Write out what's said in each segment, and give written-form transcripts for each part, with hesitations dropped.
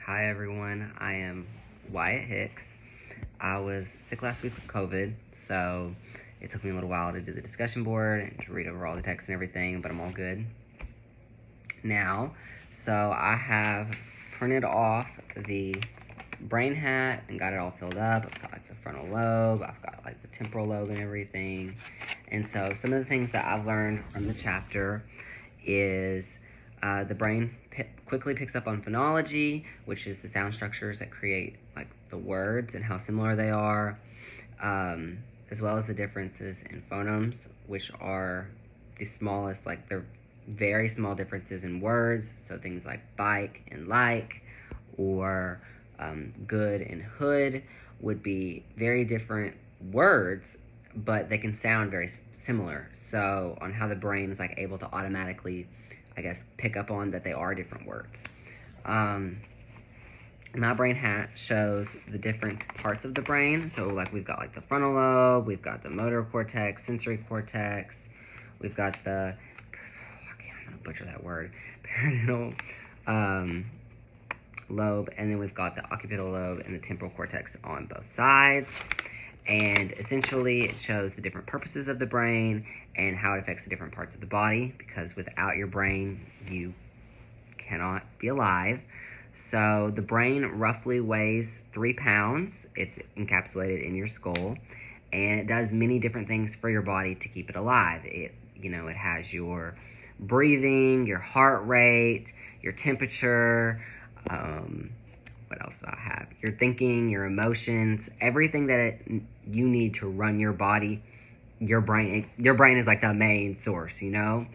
Hi everyone, I am Wyatt Hicks. I was sick last week with COVID, so it took me a little while to do the discussion board and to read over all the text and everything, but I'm all good now. So I have printed off the brain hat and got it all filled up. I've got like the frontal lobe, I've got like the temporal lobe and everything. And so some of the things that I've learned from the chapter is the brain quickly picks up on phonology, which is the sound structures that create like the words and how similar they are, as well as the differences in phonemes, which are the smallest, like they're very small differences in words. So things like bike and like, or good and hood would be very different words, but they can sound very similar. So on how the brain is like able to automatically, I guess, pick up on that they are different words. My brain hat shows the different parts of the brain. So like we've got like the frontal lobe, we've got the motor cortex, sensory cortex, we've got the, I'm gonna butcher that word, parietal lobe, and then we've got the occipital lobe and the temporal cortex on both sides. And essentially it shows the different purposes of the brain and how it affects the different parts of the body, because without your brain you cannot be alive. So the brain roughly weighs 3 pounds. It's encapsulated in your skull, and it does many different things for your body to keep it alive. It has your breathing, your heart rate, your temperature, what else do I have? Your thinking, your emotions, everything that you need to run your body. Your brain is like the main source, But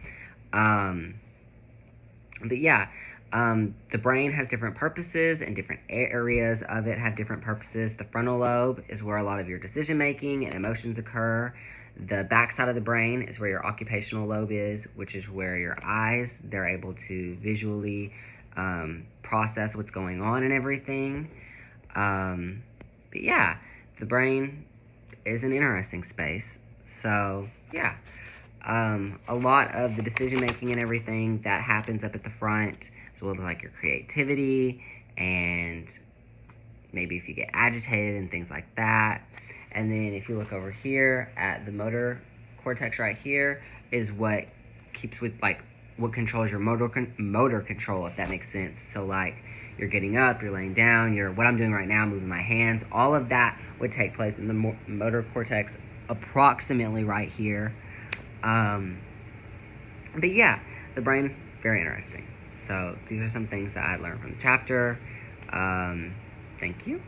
yeah, the brain has different purposes, and different areas of it have different purposes. The frontal lobe is where a lot of your decision making and emotions occur. The back side of the brain is where your occupational lobe is, which is where your eyes, they're able to visually process what's going on and everything. But yeah, the brain is an interesting space. So yeah, a lot of the decision making and everything that happens up at the front, as well as like your creativity and maybe if you get agitated and things like that. And then if you look over here at the motor cortex right here, is what keeps with like what controls your motor control, if that makes sense. So like you're getting up, you're laying down, what I'm doing right now, moving my hands, all of that would take place in the motor cortex approximately right here. But yeah, the brain, very interesting. So these are some things that I learned from the chapter. Thank you.